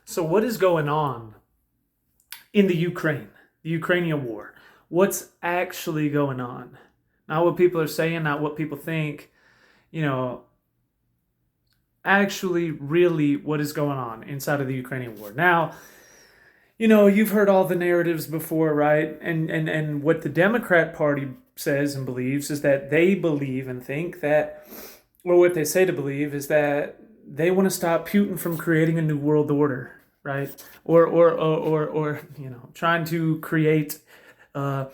So what is going on in the Ukrainian war? What's actually going on? Not what people are saying, not what people think, you know, actually really what is going on inside of the Ukrainian war. Now, you've heard all the narratives before, right? And what the Democrat Party says and believes is that they believe and think that, or what they say to believe is that they want to stop Putin from creating a new world order, right? Or trying to create a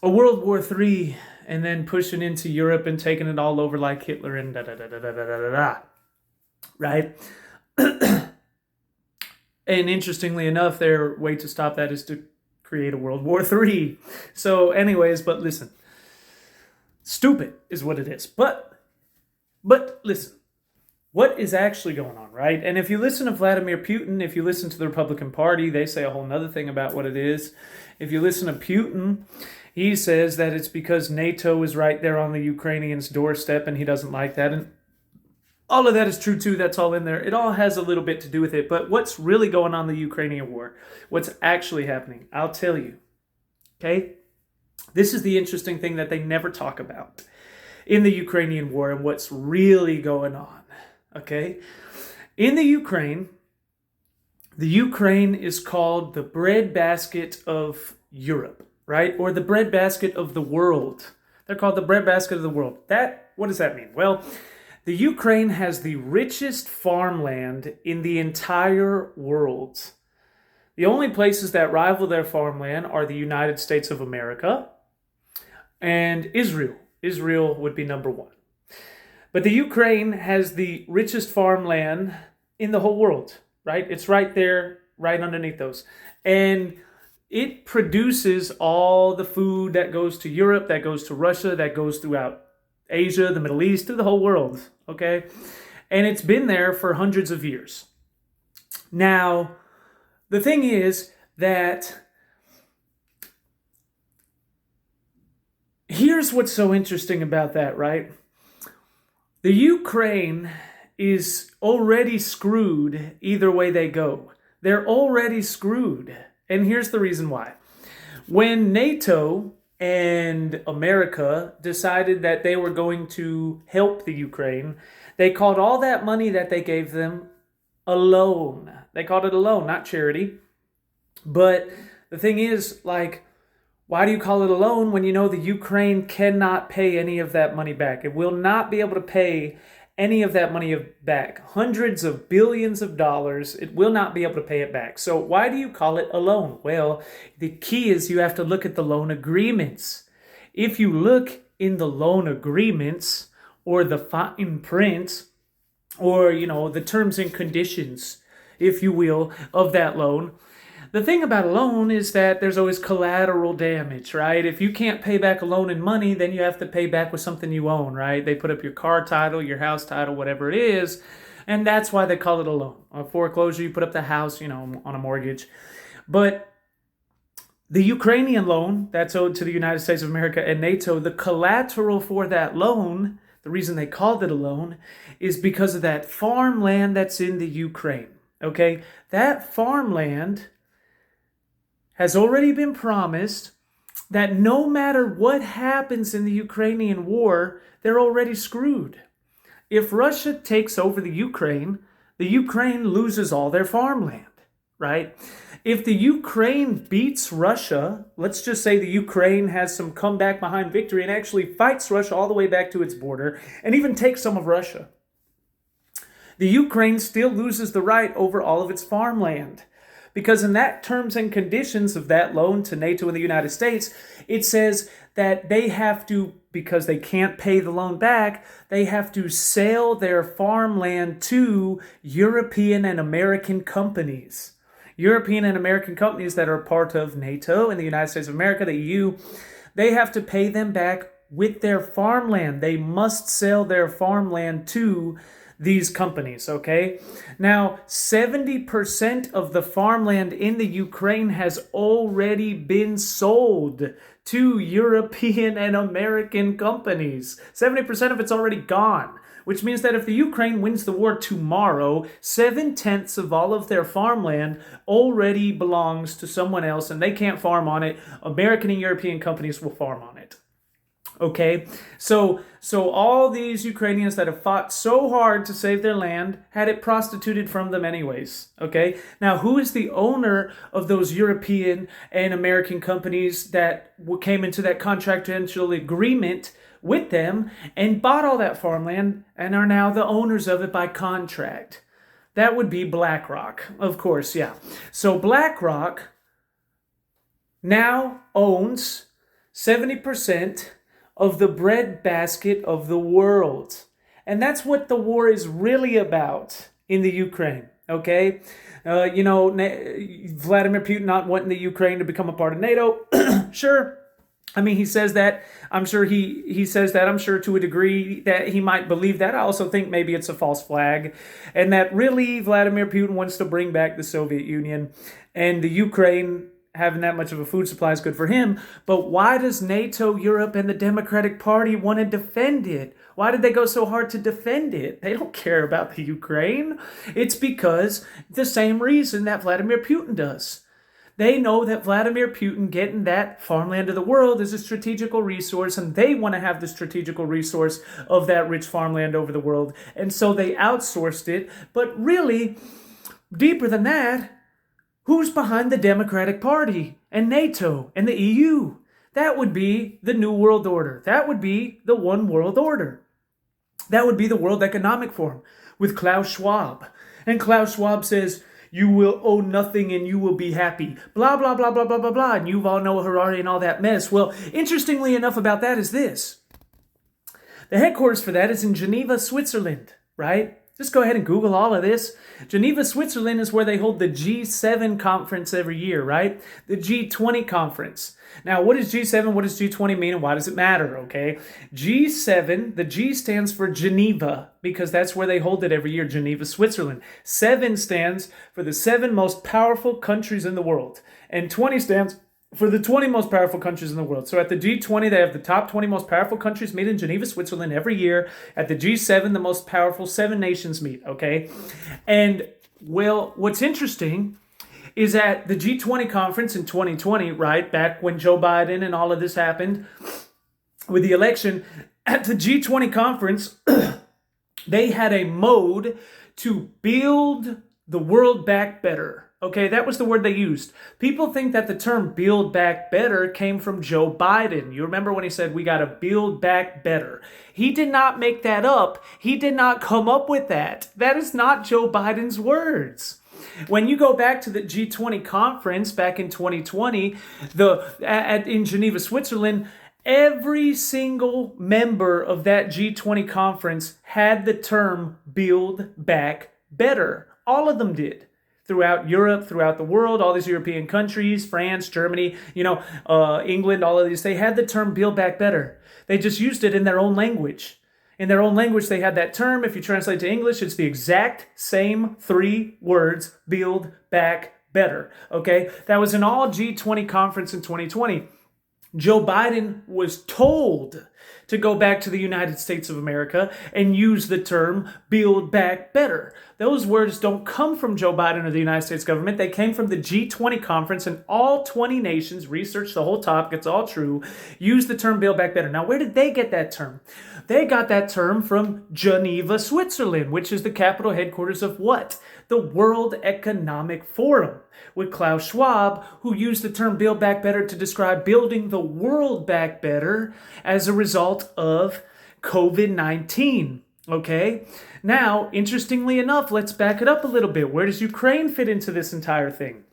World War III and then pushing into Europe and taking it all over like Hitler and da da da da da da da da, right? And interestingly enough, their way to stop that is to create a World War III. So, anyways, but listen, stupid is what it is. But listen, what is actually going on, right? And if you listen to Vladimir Putin, if you listen to the Republican Party, they say a whole nother thing about what it is. If you listen to Putin, he says that it's because NATO is right there on the Ukrainians' doorstep and he doesn't like that. And all of that is true too. That's all in there. It all has a little bit to do with it. But what's really going on in the Ukrainian war? What's actually happening? I'll tell you. Okay? This is the interesting thing that they never talk about in the Ukrainian war and what's really going on. Okay? In the Ukraine is called the breadbasket of Europe, right? Or the breadbasket of the world. They're called the breadbasket of the world. What does that mean? Well, the Ukraine has the richest farmland in the entire world. The only places that rival their farmland are the United States of America and Israel. Israel would be number one. But the Ukraine has the richest farmland in the whole world, right? It's right there, right underneath those. And it produces all the food that goes to Europe, that goes to Russia, that goes throughout Asia, the Middle East, to the whole world, okay? And it's been there for hundreds of years. Now, the thing is that here's what's so interesting about that, right? The Ukraine is already screwed either way they go. They're already screwed. And here's the reason why. When NATO and America decided that they were going to help the Ukraine, they called all that money that they gave them a loan. They called it a loan, not charity. But the thing is, why do you call it a loan when you know the Ukraine cannot pay any of that money back? It will not be able to pay any of that money back. Hundreds of billions of dollars, it will not be able to pay it back. So why do you call it a loan? Well, the key is you have to look at the loan agreements. If you look in the loan agreements or the fine print or, the terms and conditions, if you will, of that loan, the thing about a loan is that there's always collateral damage, right? If you can't pay back a loan in money, then you have to pay back with something you own, right? They put up your car title, your house title, whatever it is, and that's why they call it a loan. A foreclosure, you put up the house, on a mortgage. But the Ukrainian loan that's owed to the United States of America and NATO, the collateral for that loan, the reason they called it a loan, is because of that farmland that's in the Ukraine, okay? That farmland has already been promised that no matter what happens in the Ukrainian war, they're already screwed. If Russia takes over the Ukraine loses all their farmland, right? If the Ukraine beats Russia, let's just say the Ukraine has some comeback behind victory and actually fights Russia all the way back to its border and even takes some of Russia, the Ukraine still loses the right over all of its farmland. Because in that terms and conditions of that loan to NATO and the United States, it says that they have to, because they can't pay the loan back, they have to sell their farmland to European and American companies. European and American companies that are part of NATO and the United States of America, the EU, they have to pay them back with their farmland. They must sell their farmland to these companies, okay? Now, 70% of the farmland in the Ukraine has already been sold to European and American companies. 70% of it's already gone. which means that if the Ukraine wins the war tomorrow, 7/10 of all of their farmland already belongs to someone else and they can't farm on it. American and European companies will farm on it. Okay, so all these Ukrainians that have fought so hard to save their land had it prostituted from them anyways. Okay, now who is the owner of those European and American companies that came into that contractual agreement with them and bought all that farmland and are now the owners of it by contract? That would be BlackRock, of course, yeah. So BlackRock now owns 70% of the breadbasket of the world. And that's what the war is really about in the Ukraine, okay? Vladimir Putin not wanting the Ukraine to become a part of NATO, sure. I mean, he says that. I'm sure he says that. I'm sure to a degree that he might believe that. I also think maybe it's a false flag and that really Vladimir Putin wants to bring back the Soviet Union and the Ukraine having that much of a food supply is good for him. But why does NATO, Europe, and the Democratic Party want to defend it? Why did they go so hard to defend it? They don't care about the Ukraine. It's because the same reason that Vladimir Putin does. They know that Vladimir Putin getting that farmland of the world is a strategical resource, and they want to have the strategical resource of that rich farmland over the world. And so they outsourced it. But really, deeper than that, who's behind the Democratic Party and NATO and the EU? That would be the New World Order. That would be the One World Order. That would be the World Economic Forum with Klaus Schwab. And Klaus Schwab says, you will owe nothing and you will be happy. Blah, blah, blah, blah, blah, blah, blah. And you all know Harari and all that mess. Well, interestingly enough about that is this. The headquarters for that is in Geneva, Switzerland, right? Just go ahead and Google all of this. Geneva, Switzerland is where they hold the G7 conference every year, right? The G20 conference. Now, what is G7? What does G20 mean? And why does it matter, okay? G7, the G stands for Geneva because that's where they hold it every year, Geneva, Switzerland. 7 stands for the 7 most powerful countries in the world. And 20 stands for the 20 most powerful countries in the world. So at the G20, they have the top 20 most powerful countries meet in Geneva, Switzerland every year. At the G7, the most powerful 7 nations meet, okay? And, well, what's interesting is at the G20 conference in 2020, right, back when Joe Biden and all of this happened with the election, at the G20 conference, they had a mode to build the world back better. Okay, that was the word they used. People think that the term build back better came from Joe Biden. You remember when he said, we got to build back better. He did not make that up. He did not come up with that. That is not Joe Biden's words. When you go back to the G20 conference back in 2020, in Geneva, Switzerland, every single member of that G20 conference had the term build back better. All of them did. Throughout Europe, throughout the world, all these European countries, France, Germany, England, all of these, they had the term build back better. They just used it in their own language. In their own language, they had that term. If you translate to English, it's the exact same 3 words, build back better. Okay? That was an all G20 conference in 2020. Joe Biden was told to go back to the United States of America and use the term build back better. Those words don't come from Joe Biden or the United States government. They came from the G20 conference, and all 20 nations researched the whole topic. It's all true. Use the term build back better. Now, where did they get that term? They got that term from Geneva, Switzerland, which is the capital headquarters of what? The World Economic Forum, with Klaus Schwab, who used the term build back better to describe building the world back better as a result of COVID-19. Okay? Now, interestingly enough, let's back it up a little bit. Where does Ukraine fit into this entire thing?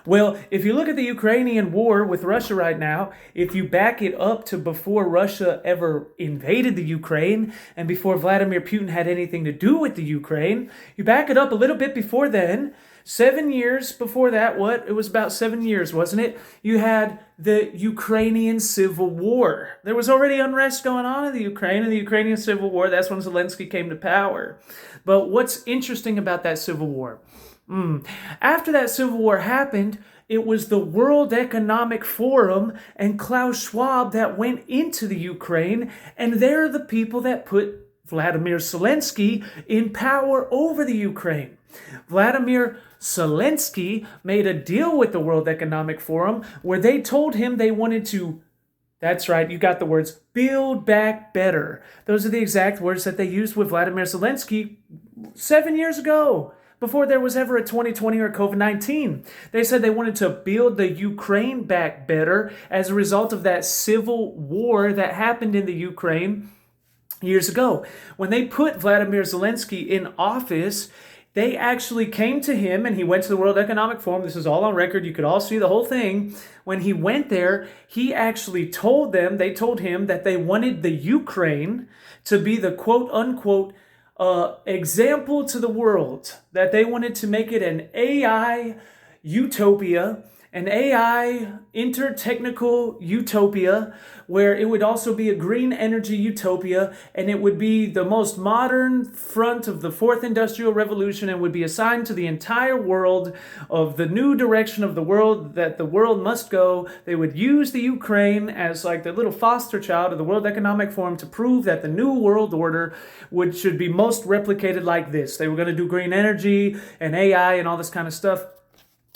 Well, if you look at the Ukrainian war with Russia right now, if you back it up to before Russia ever invaded the Ukraine and before Vladimir Putin had anything to do with the Ukraine, you back it up a little bit before then, 7 years before that, it was about 7 years, wasn't it? You had the Ukrainian Civil War. There was already unrest going on in the Ukraine, and the Ukrainian Civil War, that's when Zelensky came to power. But what's interesting about that Civil War? After that Civil War happened, it was the World Economic Forum and Klaus Schwab that went into the Ukraine, and they're the people that put Vladimir Zelensky in power over the Ukraine. Vladimir Zelensky made a deal with the World Economic Forum where they told him they wanted to, that's right, you got the words, build back better. Those are the exact words that they used with Vladimir Zelensky 7 years ago, before there was ever a 2020 or COVID-19. They said they wanted to build the Ukraine back better as a result of that civil war that happened in the Ukraine years ago. When they put Vladimir Zelensky in office, they actually came to him and he went to the World Economic Forum. This is all on record. You could all see the whole thing. When he went there, he actually told him that they wanted the Ukraine to be the quote unquote example to the world, that they wanted to make it an AI utopia, an AI intertechnical utopia, where it would also be a green energy utopia, and it would be the most modern front of the fourth industrial revolution and would be assigned to the entire world of the new direction of the world that the world must go. They would use the Ukraine as like the little foster child of the World Economic Forum to prove that the new world order should be most replicated like this. They were going to do green energy and AI and all this kind of stuff.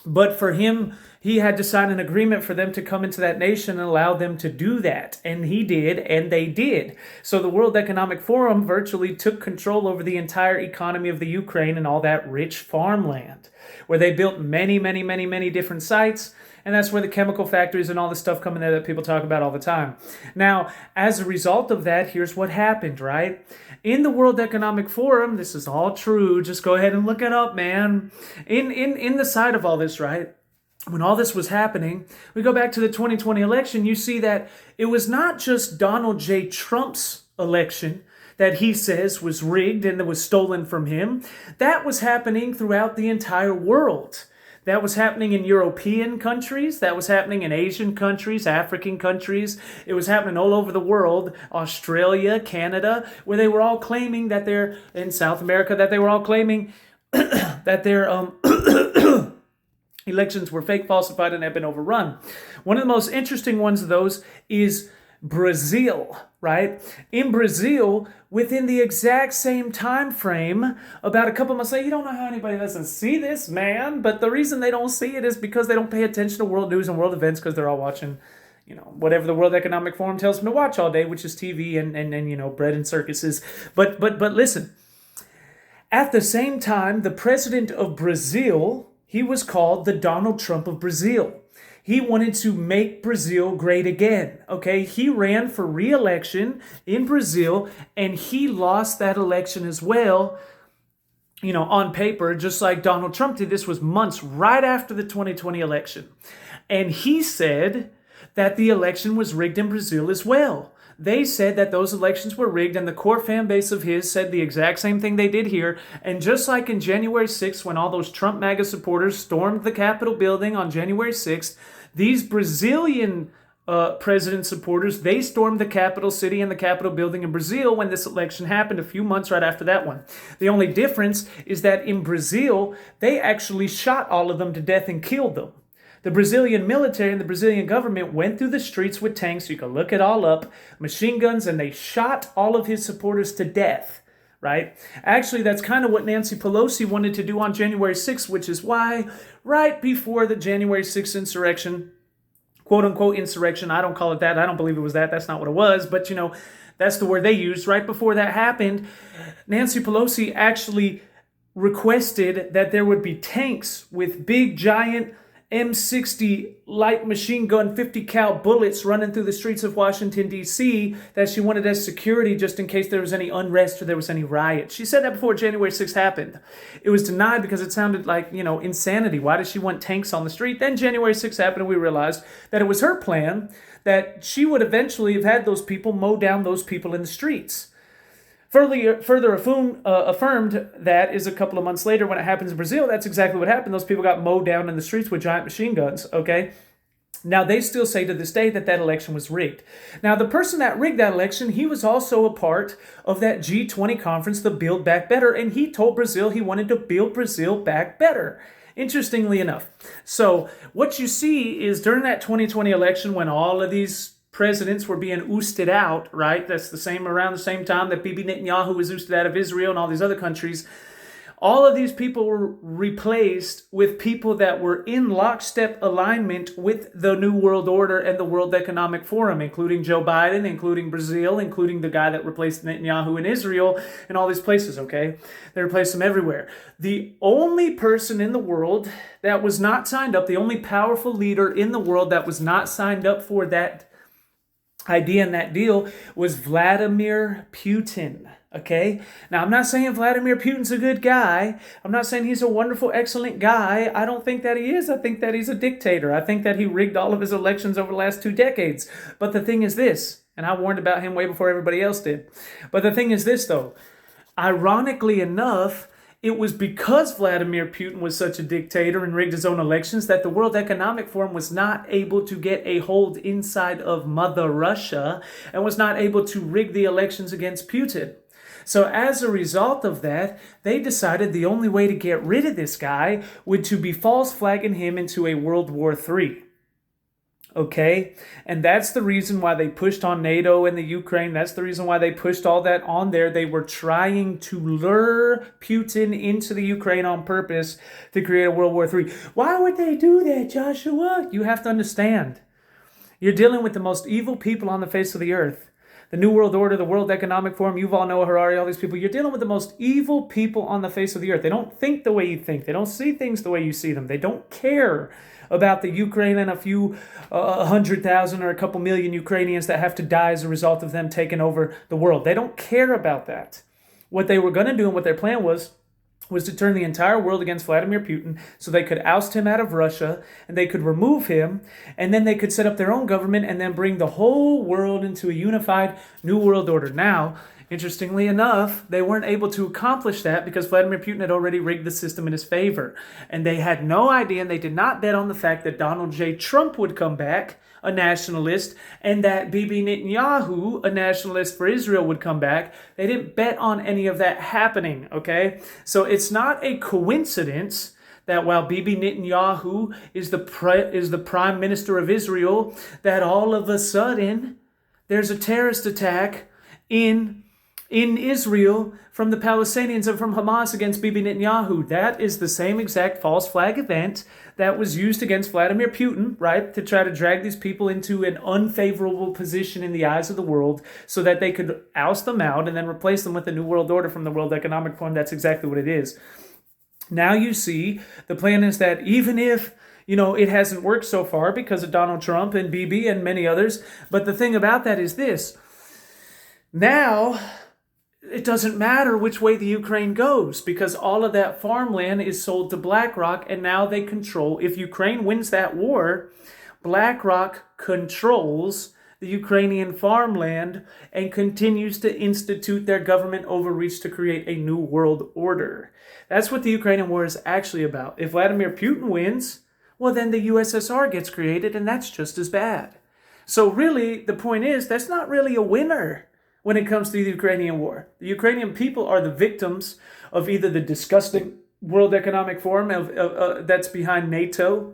But for him, he had to sign an agreement for them to come into that nation and allow them to do that. And he did, and they did. So the World Economic Forum virtually took control over the entire economy of the Ukraine and all that rich farmland, where they built many, many, many, many different sites. And that's where the chemical factories and all the stuff come in there that people talk about all the time. Now, as a result of that, here's what happened, right? In the World Economic Forum, this is all true. Just go ahead and look it up, man. In the side of all this, right? When all this was happening, we go back to the 2020 election, you see that it was not just Donald J. Trump's election that he says was rigged and that was stolen from him. That was happening throughout the entire world. That was happening in European countries. That was happening in Asian countries, African countries. It was happening all over the world, Australia, Canada, where they were all claiming that they're, in South America, that they were all claiming that their elections were fake, falsified, and have been overrun. One of the most interesting ones of those is Brazil, right? In Brazil, within the exact same time frame, about a couple months later, you don't know how anybody doesn't see this, man. But the reason they don't see it is because they don't pay attention to world news and world events, because they're all watching, whatever the World Economic Forum tells them to watch all day, which is TV and bread and circuses. But listen, at the same time, the president of Brazil, he was called the Donald Trump of Brazil. He wanted to make Brazil great again, okay? He ran for re-election in Brazil, and he lost that election as well, on paper, just like Donald Trump did. This was months right after the 2020 election. And he said that the election was rigged in Brazil as well. They said that those elections were rigged, and the core fan base of his said the exact same thing they did here. And just like in January 6th, when all those Trump MAGA supporters stormed the Capitol building on January 6th, these Brazilian president supporters, they stormed the capital city and the Capitol building in Brazil when this election happened a few months right after that one. The only difference is that in Brazil, they actually shot all of them to death and killed them. The Brazilian military and the Brazilian government went through the streets with tanks, you can look it all up, machine guns, and they shot all of his supporters to death, right? Actually, that's kind of what Nancy Pelosi wanted to do on January 6th, which is why right before the January 6th insurrection, quote-unquote insurrection, I don't call it that, I don't believe it was that, that's not what it was, but that's the word they used. Right before that happened, Nancy Pelosi actually requested that there would be tanks with big, giant M60 light machine gun 50 cal bullets running through the streets of Washington, D.C. that she wanted as security just in case there was any unrest or there was any riot. She said that before January 6th happened. It was denied because it sounded like, insanity. Why does she want tanks on the street? Then January 6th happened and we realized that it was her plan, that she would eventually have had those people mow down those people in the streets. Further affirmed that is a couple of months later when it happens in Brazil. That's exactly what happened. Those people got mowed down in the streets with giant machine guns, okay? Now, they still say to this day that election was rigged. Now, the person that rigged that election, he was also a part of that G20 conference, the Build Back Better, and he told Brazil he wanted to build Brazil back better. Interestingly enough. So what you see is during that 2020 election when all of these presidents were being ousted out, right? That's the same around the same time that Bibi Netanyahu was ousted out of Israel and all these other countries. All of these people were replaced with people that were in lockstep alignment with the New World Order and the World Economic Forum, including Joe Biden, including Brazil, including the guy that replaced Netanyahu in Israel, and all these places, okay? They replaced them everywhere. The only person in the world that was not signed up, the only powerful leader in the world that was not signed up for that idea and that deal was Vladimir Putin. Okay? Now, I'm not saying Vladimir Putin's a good guy. I'm not saying he's a wonderful, excellent guy. I don't think that he is. I think that he's a dictator. I think that he rigged all of his elections over the last 2 decades. But the thing is this, and I warned about him way before everybody else did. But the thing is this, though. Ironically enough, it was because Vladimir Putin was such a dictator and rigged his own elections that the World Economic Forum was not able to get a hold inside of Mother Russia and was not able to rig the elections against Putin. So as a result of that, they decided the only way to get rid of this guy would to be false flagging him into a World War III. Okay? And that's the reason why they pushed on NATO and the Ukraine. That's the reason why they pushed all that on there. They were trying to lure Putin into the Ukraine on purpose to create a World War III. Why would they do that, Joshua? You have to understand. You're dealing with the most evil people on the face of the earth. The New World Order, the World Economic Forum, Yuval Noah Harari, all these people. You're dealing with the most evil people on the face of the earth. They don't think the way you think. They don't see things the way you see them. They don't care about the Ukraine and a few 100,000 or a couple million Ukrainians that have to die as a result of them taking over the world. They don't care about that. What they were going to do and what their plan was to turn the entire world against Vladimir Putin so they could oust him out of Russia and they could remove him and then they could set up their own government and then bring the whole world into a unified New World Order. Now, interestingly enough, they weren't able to accomplish that because Vladimir Putin had already rigged the system in his favor. And they had no idea and they did not bet on the fact that Donald J. Trump would come back, a nationalist, and that Bibi Netanyahu, a nationalist for Israel, would come back. They didn't bet on any of that happening, okay? So it's not a coincidence that while Bibi Netanyahu is the prime minister of Israel, that all of a sudden there's a terrorist attack in Israel from the Palestinians and from Hamas against Bibi Netanyahu. That is the same exact false flag event that was used against Vladimir Putin, right, to try to drag these people into an unfavorable position in the eyes of the world so that they could oust them out and then replace them with a New World Order from the World Economic Forum. That's exactly what it is. Now you see, the plan is that even if it hasn't worked so far because of Donald Trump and Bibi and many others, but the thing about that is this. Now, it doesn't matter which way the Ukraine goes because all of that farmland is sold to BlackRock and now they control. If Ukraine wins that war, BlackRock controls the Ukrainian farmland and continues to institute their government overreach to create a new world order. That's what the Ukrainian war is actually about. If Vladimir Putin wins, well, then the USSR gets created and that's just as bad. So really, the point is, that's not really a winner when it comes to the Ukrainian war. The Ukrainian people are the victims of either the disgusting World Economic Forum that's behind NATO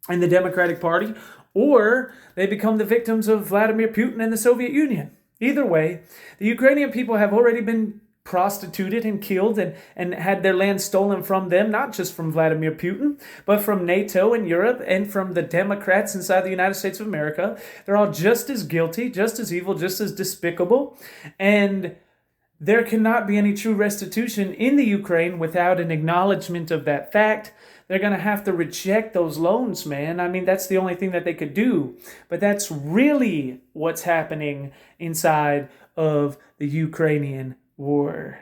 and the Democratic Party, or they become the victims of Vladimir Putin and the Soviet Union. Either way, the Ukrainian people have already been prostituted and killed and had their land stolen from them, not just from Vladimir Putin, but from NATO and Europe and from the Democrats inside the United States of America. They're all just as guilty, just as evil, just as despicable. And there cannot be any true restitution in the Ukraine without an acknowledgement of that fact. They're going to have to reject those loans, man. I mean, that's the only thing that they could do. But that's really what's happening inside of the Ukrainian war.